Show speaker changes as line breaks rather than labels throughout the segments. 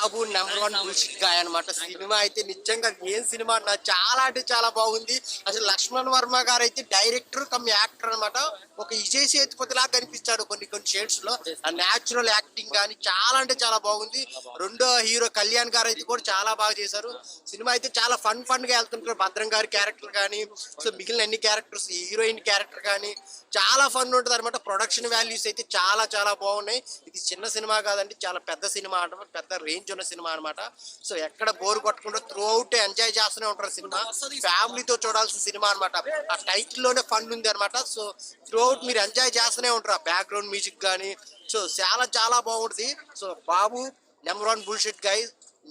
బాబు number 1 bullshit guy అనమాట. Cinema అయితే నిజంగా ఏం సినిమా అన్న చాలా అంటే చాలా బాగుంది. అసలు లక్ష్మణ్ వర్మ గారు అయితే డైరెక్టర్ కమ్ యాక్టర్ అనమాట. ఒక విజయ్ సేతుపతి లాగా కనిపిస్తాడు కొన్ని కొన్ని షేడ్స్ లో. ఆ న్యాచురల్ యాక్టింగ్ కానీ చాలా అంటే చాలా బాగుంది. రెండో హీరో కళ్యాణ్ గారు అయితే కూడా చాలా బాగా చేశారు. సినిమా అయితే చాలా ఫన్ గా వెళ్తుంటారు. భద్రం గారి క్యారెక్టర్ కానీ, సో మిగిలిన అన్ని క్యారెక్టర్స్, హీరోయిన్ క్యారెక్టర్ కానీ చాలా ఫన్ ఉంటుంది అనమాట. ప్రొడక్షన్ వాల్యూస్ అయితే చాలా చాలా బాగున్నాయి. ఇది చిన్న సినిమా కాదండి, చాలా పెద్ద సినిమా అనమాట. పెద్ద రేంజ్ ఉన్న సినిమా అనమాట. సో ఎక్కడ బోర్ కొట్టకుండా త్రూ అవుట్ ఎంజాయ్ చేస్తూనే ఉంటారు. సినిమా ఫ్యామిలీతో చూడాల్సిన సినిమా అనమాట. ఆ టైటిల్ లోనే ఫన్ ఉంది అనమాట. సో త్రూ అవుట్ మీరు ఎంజాయ్ చేస్తూనే ఉంటారు. ఆ బ్యాక్గ్రౌండ్ మ్యూజిక్ కానీ సో చాలా చాలా బాగుంటుంది. సో బాబు నెంబర్ 1 బుల్షిట్ గాయ్.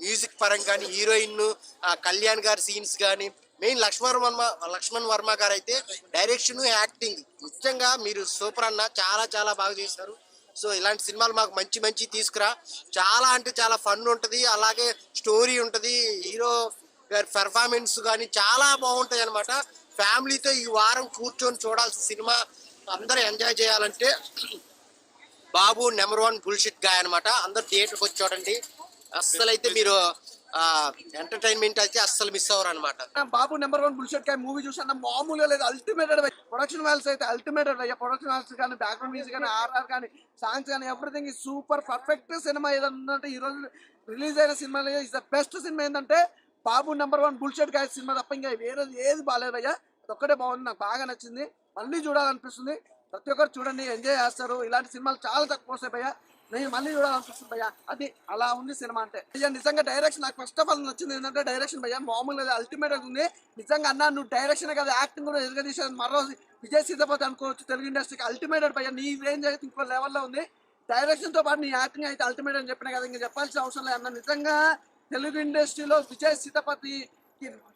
మ్యూజిక్ పరంగా కానీ, హీరోయిన్ కళ్యాణ్ గారి సీన్స్ కానీ, మెయిన్ లక్ష్మణ్ వర్మ గారు అయితే డైరెక్షన్, యాక్టింగ్ నిజంగా మీరు సూపర్ అన్న. చాలా చాలా బాగా చేశారు. సో ఇలాంటి సినిమాలు మాకు మంచి మంచి తీసుకురా. చాలా అంటే చాలా ఫన్ ఉంటుంది, అలాగే స్టోరీ ఉంటుంది. హీరో గారి పెర్ఫార్మెన్స్ కానీ చాలా బాగుంటాయి అనమాట. ఫ్యామిలీతో ఈ వారం కూర్చొని చూడాల్సిన సినిమా, అందరూ ఎంజాయ్ చేయాలంటే బాబు నెంబర్ 1 బుల్షిట్ గాయ్ అనమాట. అందరు థియేటర్కి వచ్చి చూడండి. అస్సలు అయితే మీరు ఎంటర్టైన్మెంట్ అయితే అస్సలు మిస్ అవ్వరు అనమాట.
బాబు నెంబర్ 1 బుల్షెట్ కాయ మూవీ చూసాను, మామూలుగా లేదు. అల్టిమేటెడ్ ప్రొడక్షన్ వాల్యూస్ అయితే అల్టిమేటెడ్ అయ్యా. ప్రొడక్షన్ వాల్యూస్ కానీ, బ్యాక్గ్రౌండ్ మ్యూజిక్ కానీ, ఆర్ఆర్ కానీ, సాంగ్స్ కానీ, ఎవ్రీథింగ్ ఈ సూపర్ పర్ఫెక్ట్ సినిమా. ఏదంటే ఈ రోజు రిలీజ్ అయిన cinema is the best cinema. ఏంటంటే బాబు నెంబర్ 1 బుల్షెట్ కాయ సినిమా తప్ప ఇంకా వేరేది ఏది బాగాలేదు అయ్యా. అదొక్కటే బాగుంది, నాకు బాగా నచ్చింది. మళ్ళీ చూడాలనిపిస్తుంది. ప్రతి ఒక్కరు చూడండి, ఎంజాయ్ చేస్తారు. ఇలాంటి సినిమాలు చాలా తక్కువ వస్తాయి భయ్యా. నేను మళ్ళీ చూడాలనిపిస్తుంది భయ్యా. అది అలా ఉంది సినిమా అంటే. భయ్యా నిజంగా డైరెక్షన్ నాకు ఫస్ట్ ఆఫ్ ఆల్ నచ్చింది ఏంటంటే డైరెక్షన్ భయ్యా మామూలుగా అల్టిమేట్ ఉంది. నిజంగా అన్న నువ్వు డైరెక్షన్ కదా, యాక్టింగ్ కూడా ఎదుగుదీసేది మరో విజయ్ సేతుపతి అనుకోవచ్చు. తెలుగు ఇండస్ట్రీకి అల్టిమేటెడ్ భయ్యా. నీ రేంజ్ అయితే ఇంకో లెవెల్లో ఉంది. డైరెక్షన్ తో పాటు నీ యాక్టింగ్ అయితే అల్టిమేట్ అని చెప్పిన కదా, ఇంకా చెప్పాల్సిన అవసరం లేదు అన్న. నిజంగా తెలుగు ఇండస్ట్రీలో విజయ్ సేతుపతి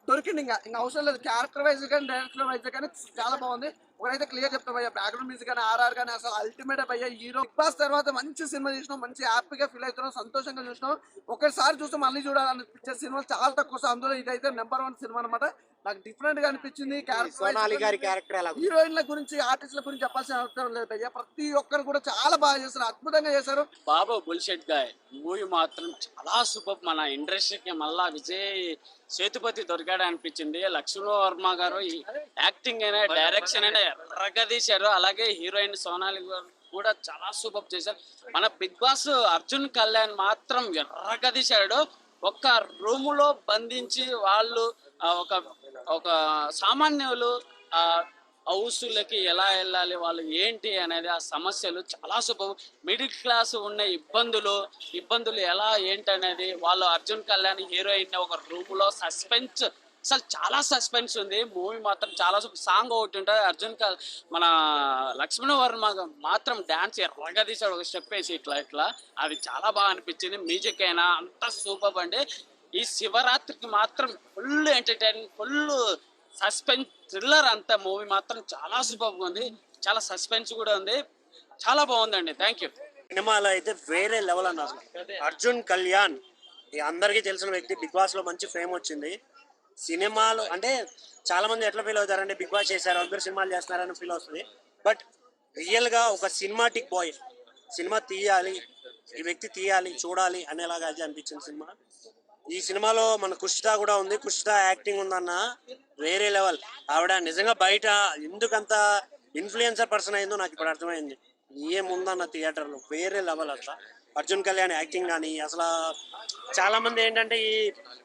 దొరికింది. ఇంకా అవసరం లేదు. క్యారెక్టర్ వైజ్ కానీ, డైరెక్టర్ వైజ్ కానీ చాలా బాగుంది. ఒకరైతే క్లియర్ చెప్తాం భయ్యా, బ్యాక్గ్రౌండ్ మ్యూజిక్ కానీ, ఆర్ఆర్ కానీ అసలు అల్టిమేట్ భయ్యా. హీరో బిగ్ బాస్ తర్వాత మంచి సినిమా చూసినాం, మంచి హ్యాపీగా ఫీల్ అవుతున్నాం, సంతోషంగా చూసినాం. ఒకసారి చూస్తే మళ్ళీ చూడాలనిపించే సినిమాలు చాలా తక్కువ. అందులో ఇదైతే నెంబర్ 1 సినిమా అనమాట. నాకు డిఫరెంట్ గా అనిపించింది. హీరోయిన్ల గురించి, ఆర్టిస్టుల గురించి చెప్పాల్సిన అవసరం లేదు భయ్యా. ప్రతి ఒక్కరు కూడా చాలా బాగా చేస్తారు, అద్భుతంగా చేశారు.
బాబు బుల్షెట్ గాయ్ మూవీ మాత్రం చాలా సూపర్. మన ఇండస్ట్రీకి మళ్ళా విజయ్ సేతుపతి దొరికాడు అనిపించింది. లక్ష్మణ్ వర్మ గారు యాక్టింగ్ అయినా, డైరెక్షన్ అయినా ఎర్రగా తీశారు. అలాగే హీరోయిన్ సోనాలి గారు కూడా చాలా సూపర్ చేశారు. మన బిగ్ బాస్ అర్జున్ కళ్యాణ్ మాత్రం ఎర్రగా తీశాడు. ఒక్క రూములో బంధించి వాళ్ళు ఒక ఒక సామాన్యులు హౌస్లకి ఎలా వెళ్ళాలి, వాళ్ళు ఏంటి అనేది ఆ సమస్యలు చాలా సూపర్. మిడిల్ క్లాస్ ఉన్న ఇబ్బందులు ఎలా ఏంటి అనేది వాళ్ళు అర్జున్ కళ్యాణ్ హీరోయిన్ ఒక రూమ్లో సస్పెన్స్, అసలు చాలా సస్పెన్స్ ఉంది. మూవీ మాత్రం చాలా సాంగ్ ఒకటి ఉంటుంది. మన లక్ష్మణ వర్మ మాత్రం డాన్స్ ఎర్రగా తీసాడు, ఒక స్టెప్ వేసి ఇట్లా అది చాలా బాగా అనిపించింది. మ్యూజిక్ అయినా అంతా సూపర్ అండి. ఈ శివరాత్రికి మాత్రం full entertaining, full suspense thriller. అంతా మూవీ మాత్రం చాలా సూపర్గా ఉంది. చాలా సస్పెన్స్ కూడా ఉంది. చాలా బాగుందండి. Thank you.
సినిమాలో అయితే వేరే లెవెల్ అన్న. అర్జున్ కళ్యాణ్ అందరికీ తెలిసిన వ్యక్తి. బిగ్ బాస్ లో మంచి ఫేమ్ వచ్చింది. సినిమాలు అంటే చాలా మంది ఎట్లా ఫీల్ అవుతారంటే బిగ్ బాస్ చేశారు, అందరు సినిమాలు చేస్తున్నారని ఫీల్ అవుతుంది. బట్ రియల్ గా ఒక సినిమాటిక్ బాయ్, సినిమా తీయాలి, ఈ వ్యక్తి తీయాలి, చూడాలి అనేలాగా అయితే అనిపించింది సినిమా. ఈ సినిమాలో మన కుషిత కూడా ఉంది. కుషిత యాక్టింగ్ ఉందన్న వేరే లెవెల్. ఆవిడ నిజంగా బయట ఎందుకంత ఇన్ఫ్లుయెన్సర్ పర్సన్ అయిందో నాకు ఇప్పుడు అర్థమైంది. ఏముందన్న థియేటర్లో వేరే లెవెల్. అట్లా అర్జున్ కళ్యాణ్ యాక్టింగ్ కానీ అసలు చాలా మంది ఏంటంటే ఈ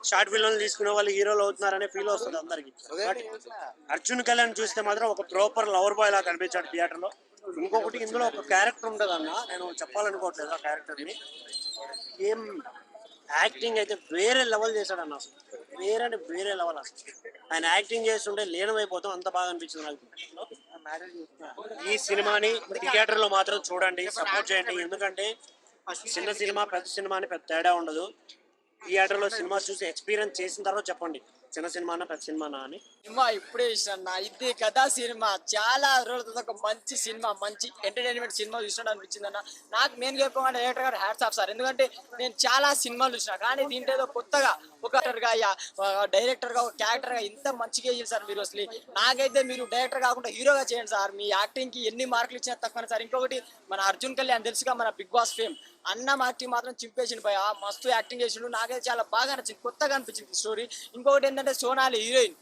షార్ట్ ఫిల్మ్లు తీసుకునే వాళ్ళు హీరోలు అవుతున్నారనే ఫీల్ వస్తుంది అందరికి. బట్ అర్జున్ కళ్యాణ్ చూస్తే మాత్రం ఒక ప్రాపర్ లవర్ బాయ్ లాగా కనిపించాడు థియేటర్లో. ఇంకొకటి ఇందులో ఒక క్యారెక్టర్ ఉంటుంది అన్న, నేను చెప్పాలనుకోవట్లేదు ఆ క్యారెక్టర్ని. ఏం యాక్టింగ్ అయితే వేరే లెవెల్ చేశాడు అన్న. అసలు వేరే లెవెల్. అసలు ఆయన యాక్టింగ్ చేస్తుంటే లీనమైపోతాం, అంత బాగా అనిపించింది నాకు. ఈ సినిమాని థియేటర్లో మాత్రం చూడండి, సపోర్ట్ చేయండి. ఎందుకంటే చిన్న సినిమా పెద్ద సినిమా అని పెద్ద తేడా ఉండదు. థియేటర్లో సినిమా చూసి ఎక్స్పీరియన్స్ చేసిన తర్వాత చెప్పండి చిన్న సినిమానా పెద్ద సినిమానా అని.
సినిమా ఇప్పుడే ఇష్టం. ఇది కథా సినిమా, చాలా రోజులతో ఒక మంచి సినిమా, మంచి ఎంటర్టైన్మెంట్ సినిమా చూసినట్టు అనిపించింది అన్న. నాకు మెయిన్ చెప్పకుండా డైరెక్టర్ గారు హ్యాట్స్ ఆఫ్ సార్. ఎందుకంటే నేను చాలా సినిమాలు చూసిన, కానీ దీంట్లో ఏదో కొత్తగా ఒక డైరెక్టర్ గా, ఒక క్యారెక్టర్ గా ఇంత మంచిగా చేయాలి సార్ మీరు. అసలు నాకైతే మీరు డైరెక్టర్ కాకుండా హీరోగా చేయండి సార్. మీ యాక్టింగ్ కి ఎన్ని మార్కులు ఇచ్చినా తక్కువ సార్. ఇంకొకటి మన అర్జున్ కళ్యాణ్ తెలుసుగా, మన బిగ్ బాస్ ఫేమ్, అన్న యాక్టింగ్ మాత్రం చింపేసిండు భయ, మస్తు యాక్టింగ్ చేసిండు. నాకైతే చాలా బాగా నచ్చింది, కొత్తగా అనిపించింది స్టోరీ. ఇంకొకటి ఏంటంటే సోనాలి హీరోయిన్,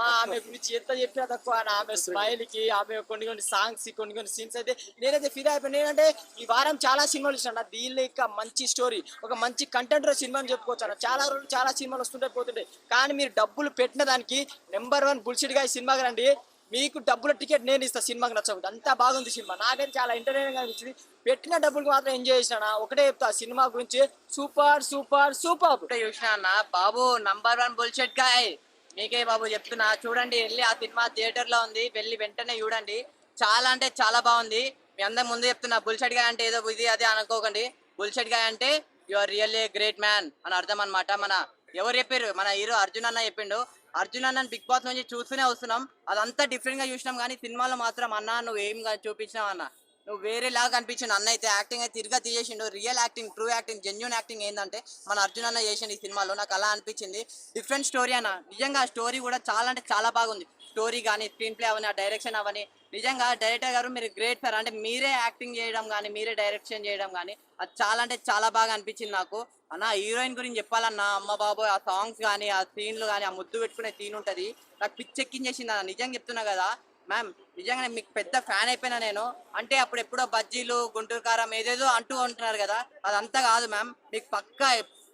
ఆమె గురించి ఎంత చెప్పినా తక్కువ. ఆమె స్మైల్ కి, ఆమె కొన్ని సాంగ్స్, కొన్ని సీన్స్ అయితే నేనైతే ఫీల్ అయిపోయాను. ఏంటంటే ఈ వారం చాలా సినిమాలు ఇచ్చాను, దీనిలో ఇంకా మంచి స్టోరీ, ఒక మంచి కంటెంట్ సినిమా అని చెప్పుకోవచ్చు. చాలా రోజులు చాలా సినిమాలు వస్తుంటాయి పోతుంటాయి, కానీ మీరు డబ్బులు పెట్టిన దానికి నెంబర్ 1 బుల్షిట్ గా ఈ సినిమాకి రండి, మీకు డబ్బుల టికెట్ నేను ఇస్తా. సినిమాకి నచ్చకపోతే అంతా బాగుంది సినిమా, నాకైతే చాలా ఎంటర్టైనింగ్ అనిపించింది. పెట్టిన డబ్బులకు మాత్రం ఎంజాయ్ చేసినా. ఒకటే చెప్తా సినిమా గురించి, సూపర్ సూపర్ సూపర్.
చూసిన అన్న బాబు నంబర్ 1 బుల్షెట్ గాయ్, మీకే బాబు చెప్తున్నా. చూడండి, వెళ్ళి ఆ సినిమా థియేటర్ లో ఉంది, వెళ్ళి వెంటనే చూడండి. చాలా అంటే చాలా బాగుంది. మీ అందరి ముందు చెప్తున్నా, బుల్షెట్ గాయ్ అంటే ఏదో ఇది అదే అనుకోకండి. బుల్షెట్ గాయ్ అంటే you are really great man అని అర్థం అనమాట. మన ఎవరు చెప్పారు, మన హీరో అర్జున్ అన్న చెప్పిండు. అర్జున్ అన్న బిగ్ బాస్ నుంచి చూస్తూనే వస్తున్నాం, అదంతా డిఫరెంట్ గా చూసినాం. కానీ సినిమాలో మాత్రం అన్న నువ్వు ఏం చూపించినావు అన్న, నువ్వు వేరే లాగా కనిపించిండు. అన్న అయితే యాక్టింగ్ అయితే తిరిగా తీసేసిండు. Real acting, true acting, genuine acting ఏంటంటే మన అర్జున్ అన్న చేసిండు ఈ సినిమాలో. నాకు అలా అనిపించింది. డిఫరెంట్ స్టోరీ అన్న, నిజంగా స్టోరీ కూడా చాలా అంటే చాలా బాగుంది. స్టోరీ కానీ, స్క్రీన్ ప్లే అవని, డైరెక్షన్ అవని, నిజంగా డైరెక్టర్ గారు మీరు గ్రేట్ సార్. అంటే మీరే యాక్టింగ్ చేయడం కానీ, మీరే డైరెక్షన్ చేయడం కానీ, అది చాలా అంటే చాలా బాగా అనిపించింది నాకు. అన్న హీరోయిన్ గురించి చెప్పాలన్నా, అమ్మ బాబోయ్, ఆ సాంగ్స్ కానీ, ఆ సీన్లు కానీ, ఆ ముద్దు పెట్టుకునే సీన్ ఉంటుంది, నాకు పిచ్చెక్కించేసింది అన్న. నిజంగా చెప్తున్నా కదా మ్యామ్, నిజంగా మీకు పెద్ద ఫ్యాన్ అయిపోయినా నేను. అంటే అప్పుడు ఎప్పుడో బజ్జీలు, గుంటూరు కారం ఏదేదో అంటూ ఉంటున్నారు కదా, అదంతా కాదు మ్యామ్. మీకు పక్కా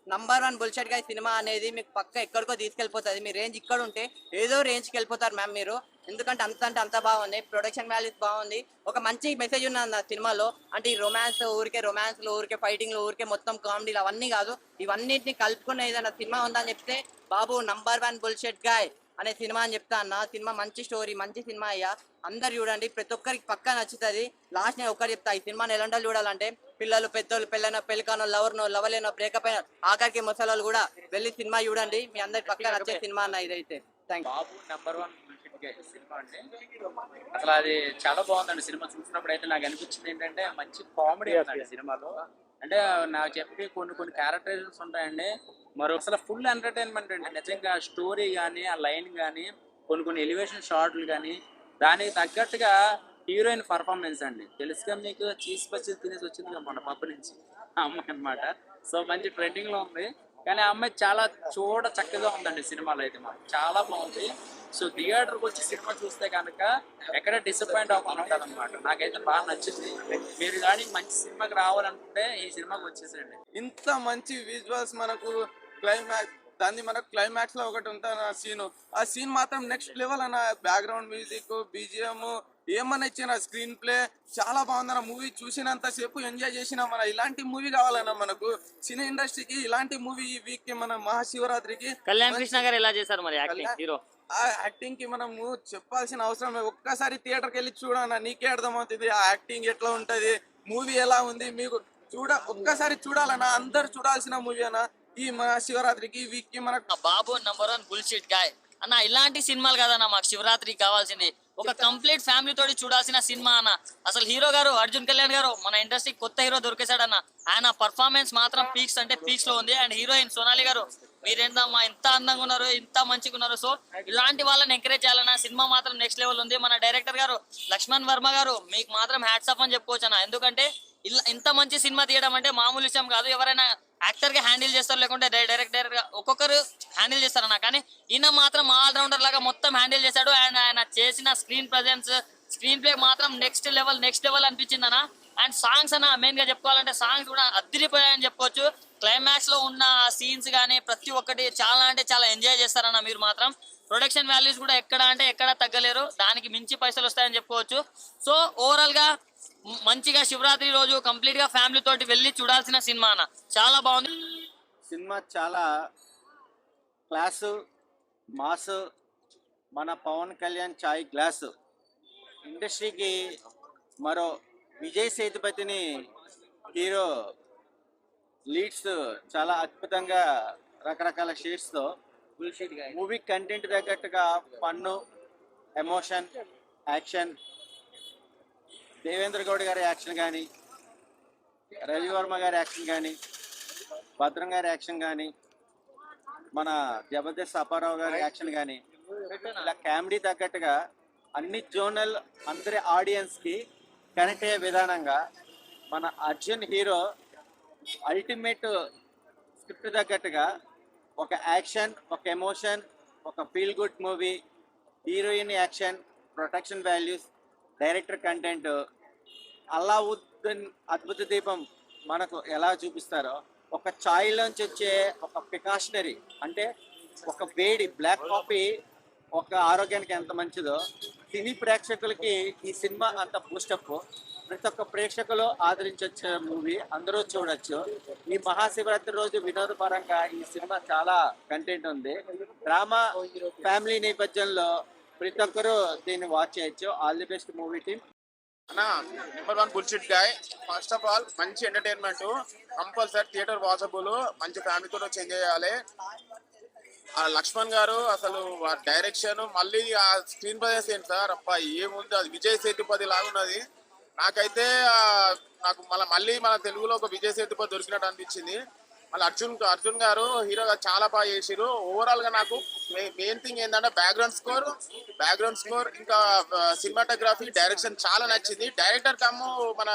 నంబర్ 1 బుల్షెట్ గా సినిమా అనేది మీకు పక్క ఎక్కడికో తీసుకెళ్ళిపోతుంది. మీ రేంజ్ ఇక్కడ ఉంటే ఏదో రేంజ్కి వెళ్ళిపోతారు మ్యామ్ మీరు. ఎందుకంటే అంత బాగుంది, ప్రొడక్షన్ వాల్యూస్ బాగుంది, ఒక మంచి మెసేజ్ ఉన్నది ఆ సినిమాలో. అంటే ఈ రొమాన్స్లు ఊరికే ఫైటింగ్లు ఊరికే మొత్తం కామెడీలు అవన్నీ కాదు, ఇవన్నిటిని కలుపుకున్న ఏదైనా సినిమా ఉందని చెప్తే బాబు నంబర్ 1 బుల్షెట్ గాయ్ అనే సినిమా అని చెప్తా అన్న. సినిమా మంచి స్టోరీ, మంచి సినిమా అయ్యా, అందరు చూడండి, ప్రతి ఒక్కరికి పక్కా నచ్చుతుంది. లాస్ట్ నేను ఒక్కరు చెప్తా, ఈ సినిమాని ఎలాంటి చూడాలంటే పిల్లలు, పెద్దోళ్ళు, పెళ్ళికానో, లవర్లేనో, బ్రేకప్ అయిన, ఆఖరికి ముసలోళ్ళు కూడా వెళ్ళి సినిమా చూడండి. మీ అందరికి పక్కా నచ్చే సినిమా అన్న ఇదైతే. థ్యాంక్
బాబు నంబర్ 1 సినిమా అంటే అసలు అది చాలా బాగుందండి. సినిమా చూసినప్పుడు అయితే నాకు అనిపించింది ఏంటంటే మంచి కామెడీ ఉందండి సినిమాలో. అంటే నాకు చెప్పి కొన్ని క్యారెక్టరైజేషన్స్ ఉంటాయండి, అసలు ఫుల్ ఎంటర్టైన్మెంట్ అండి. నిజంగా స్టోరీ కానీ, ఆ లైన్ కానీ, కొన్ని ఎలివేషన్ షాట్లు కానీ, దానికి తగ్గట్టుగా హీరోయిన్ పర్ఫార్మెన్స్ అండి. తెలుసుగా మీకు, చీజ్ పచ్చి తినేసి వచ్చింది కదా మన పబ్బు నుంచి ఆ అమ్మాయి అనమాట. సో మంచి ట్రెండింగ్ లో ఉంది, కానీ ఆ అమ్మాయి చాలా చక్కగా ఉందండి సినిమాలో అయితే మాకు చాలా బాగుంది. సో థియేటర్కి వచ్చి సినిమా చూస్తే కనుక ఎక్కడ డిసప్పాయింట్ అవ్వకుండా ఉంటుంది అనమాట. నాకైతే బాగా నచ్చింది. మీరు కానీ మంచి సినిమాకి రావాలనుకుంటే ఈ సినిమాకి వచ్చేసేయండి.
ఇంత మంచి విజువల్స్, మనకు క్లైమాక్స్, దాన్ని మనకు క్లైమాక్స్ లో ఒకటి ఉంటుంది ఆ సీన్ మాత్రం నెక్స్ట్ లెవెల్ అన్న. బ్యాక్గ్రౌండ్ మ్యూజిక్, బీజిఎం, ఏమన్నా ఇచ్చిన స్క్రీన్ ప్లే చాలా బాగుందన్న. మూవీ చూసినంత సేపు ఎంజాయ్ చేసిన. మన ఇలాంటి మూవీ కావాలన్న మనకు సినీ ఇండస్ట్రీకి. ఇలాంటి మూవీ ఈ వీక్ కి, మన మహాశివరాత్రికి
కళ్యాణ్ కృష్ణ గారు ఎలా చేశారు మరి యాక్టింగ్ హీరో?
ఆ యాక్టింగ్ కి మనము చెప్పాల్సిన అవసరం లేదు. ఒక్కసారి థియేటర్కి వెళ్ళి చూడన్న, నీకే అర్థమవుతుంది ఆ యాక్టింగ్ ఎట్లా ఉంటది, మూవీ ఎలా ఉంది. మీకు ఒక్కసారి చూడాలన్నా, అందరు చూడాల్సిన మూవీ అన్న ఈ శివరాత్రికి, ఈ వీక్ కి. మనకు
బాబు నంబర్ 1 బుల్షిట్ గాయ్ అన్న, ఇలాంటి సినిమాలు కదన్నా మాకు శివరాత్రికి కావాల్సింది. ఒక కంప్లీట్ ఫ్యామిలీ తోటి చూడాల్సిన సినిమా అన్న. అసలు హీరో గారు అర్జున్ కళ్యాణ్ గారు మన ఇండస్ట్రీకి కొత్త హీరో దొరికేశాడన్న. ఆయన పర్ఫార్మెన్స్ మాత్రం పీక్స్ అంటే పీక్స్ లో ఉంది. అండ్ హీరోయిన్ సోనాలి గారు, మీరేందమ్మా ఇంత అందంగా ఉన్నారు, ఇంత మంచిగా ఉన్నారు. సో ఇలాంటి వాళ్ళని ఎంకరేజ్ చేయాలన్న. సినిమా మాత్రం నెక్స్ట్ లెవెల్ ఉంది. మన డైరెక్టర్ గారు లక్ష్మణ్ వర్మ గారు, మీకు మాత్రం హ్యాట్స్ ఆఫ్ అని చెప్పుకోవచ్చు అన్న. ఎందుకంటే ఇంత మంచి సినిమా తీయడం అంటే మామూలు విషయం కాదు. ఎవరైనా యాక్టర్ గా హ్యాండిల్ చేస్తారు, లేకుంటే డైరెక్టర్ గా ఒక్కొక్కరు హ్యాండిల్ చేస్తారన్న. కానీ ఈయన మాత్రం ఆల్ రౌండర్ లాగా మొత్తం హ్యాండిల్ చేశాడు. అండ్ ఆయన చేసిన స్క్రీన్ ప్రజెన్స్, స్క్రీన్ ప్లే మాత్రం నెక్స్ట్ లెవెల్ అనిపించింది అన్న. అండ్ సాంగ్స్ అన్న, మెయిన్ గా చెప్పుకోవాలంటే సాంగ్స్ కూడా అదిరిపోయాయని చెప్పుకోవచ్చు. క్లైమాక్స్ లో ఉన్న సీన్స్ కానీ ప్రతి ఒక్కటి చాలా అంటే చాలా ఎంజాయ్ చేస్తారన్న మీరు మాత్రం. ప్రొడక్షన్ వాల్యూస్ కూడా ఎక్కడ తగ్గలేరు, దానికి మించి పైసలు వస్తాయని చెప్పుకోవచ్చు. సో ఓవరాల్ గా మంచిగా శివరాత్రి రోజు కంప్లీట్ గా ఫ్యామిలీ తోటి వెళ్ళి చూడాల్సిన సినిమా అన్న. చాలా బాగుంది
సినిమా, చాలా క్లాసు, మాస్. మన పవన్ కళ్యాణ్ చాయ్ గ్లాసు. ఇండస్ట్రీకి మరో విజయ్ సేతుపతిని హీరో లీడ్స్ చాలా అద్భుతంగా రకరకాల షేడ్స్తో మూవీ కంటెంట్ తగ్గట్టుగా fun, emotion, action, Devendra Goud గారి యాక్షన్ కానీ, రవివర్మ గారి యాక్షన్ కానీ, భద్రం గారి యాక్షన్ కానీ, మన జబర్దస్త్ అప్పారావు గారి యాక్షన్ కానీ, ఇలా కామెడీ తగ్గట్టుగా అన్ని జోనల్ అందరి ఆడియన్స్కి కనెక్ట్ అయ్యే విధానంగా మన అర్జున్ హీరో అల్టిమేట్ స్క్రిప్ట్ తగ్గట్టుగా ఒక యాక్షన్, ఒక ఎమోషన్, ఒక feel good movie, heroine action, protection values, director content, Allauddin అద్భుత దీపం మనకు ఎలా చూపిస్తారో ఒక ఛాయ్లోంచి వచ్చే ఒక ప్రికాషనరీ, అంటే ఒక వేడి బ్లాక్ కాఫీ ఒక ఆరోగ్యానికి ఎంత మంచిదో సినీ ప్రేక్షకులకి ఈ సినిమా అంత బూస్టప్. ప్రతి ఒక్క ప్రేక్షకులు ఆదరించొచ్చే మూవీ, అందరూ చూడొచ్చు. ఈ మహాశివరాత్రి రోజు వినోదపరంగా ఈ సినిమా చాలా కంటెంట్ ఉంది. డ్రామా ఫ్యామిలీ నేపథ్యంలో ప్రతి ఒక్కరూ దీన్ని వాచ్ చేయొచ్చు. All the best movie team.
అన్నా number 1 bullshit guy. First of all మంచి ఎంటర్టైన్మెంట్, కంపల్సరీ థియేటర్ వాచబుల్, మంచి ఫ్యామిలీతో వచ్చి ఎంజాయ్ చేయాలి. ఆ లక్ష్మణ్ గారు అసలు డైరెక్షన్, మళ్ళీ ఆ స్క్రీన్ ప్రజెన్స్ ఏంటి సార్, అప్ప ఏముంది, అది విజయ్ సేతుపతి లాగా ఉన్నది. నాకైతే నాకు మళ్ళీ మన తెలుగులో ఒక విజయ్ సేతుపతి దొరికినట్టు అనిపించింది. మళ్ళీ అర్జున్ గారు హీరోగా చాలా బాగా చేసిరు. ఓవరాల్ గా నాకు మెయిన్ థింగ్ ఏంటంటే బ్యాక్గ్రౌండ్ స్కోర్ ఇంకా సినిమాటోగ్రఫీ, డైరెక్షన్ చాలా నచ్చింది. డైరెక్టర్ కమ్ము మన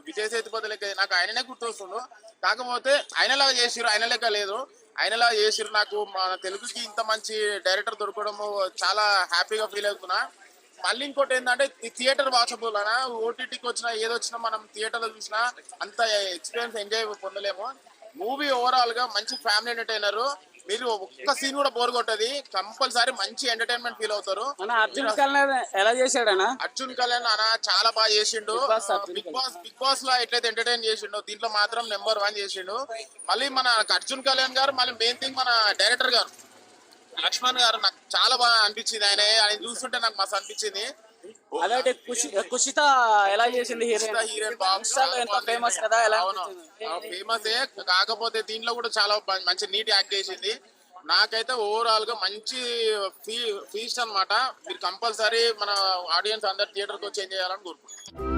విజయ్ సేతుపతి లెక్క నాకు ఆయననే గుర్తొస్తుండు. కాకపోతే ఆయనలాగా చేసిరు, ఆయన లెక్క లేదు, ఆయనలాగా చేసిరు. నాకు మన తెలుగుకి ఇంత మంచి డైరెక్టర్ దొరకడము చాలా హ్యాపీగా ఫీల్ అవుతున్నా. మళ్ళీ ఇంకోటి ఏంటంటే థియేటర్ వాచబుల్ అనా, ఓటీటీకి వచ్చినా ఏదొచ్చినా మనం థియేటర్లో చూసినా అంత ఎక్స్పీరియన్స్ ఎంజాయ్ పొందలేము. మూవీ ఓవరాల్ గా మంచి ఫ్యామిలీ ఎంటర్టైనర్. మీరు ఒక్క సీన్ కూడా బోర్ కొట్టది, కంపల్సరీ మంచి ఎంటర్టైన్మెంట్ ఫీల్ అవుతారు.
అర్జున్ కళ్యాణ్ ఎలా చేశాడనా?
అర్జున్ కళ్యాణ్ అన్న చాలా బాగా చేసిండు. బిగ్ బాస్ లో ఎట్లయితే ఎంటర్టైన్ చేసిండు, దీంట్లో మాత్రం నెంబర్ 1 చేసిండు. మళ్ళీ మన అర్జున్ కళ్యాణ్ గారు, మళ్ళీ మెయిన్ థింగ్ మన డైరెక్టర్ గారు లక్ష్మణ్ గారు నాకు చాలా బాగా అనిపించింది. ఆయన చూస్తుంటే నాకు మస్తు అనిపించింది.
అలాంటి కుషిత ఎలా చేసింది హీరోయిన్? ఎంత ఫేమస్ కదా, ఎలా
ఫేమస్. కాకపోతే దీంట్లో కూడా చాలా మంచి నీట్ యాక్ట్ చేసింది. నాకైతే ఓవరాల్ గా మంచి ఫీస్ట్ అన్నమాట. మీరు కంపల్సరీ మన ఆడియన్స్ అందరు థియేటర్కి వచ్చి ఎంజాయ్ చేయాలని కోరుకుంటున్నాను.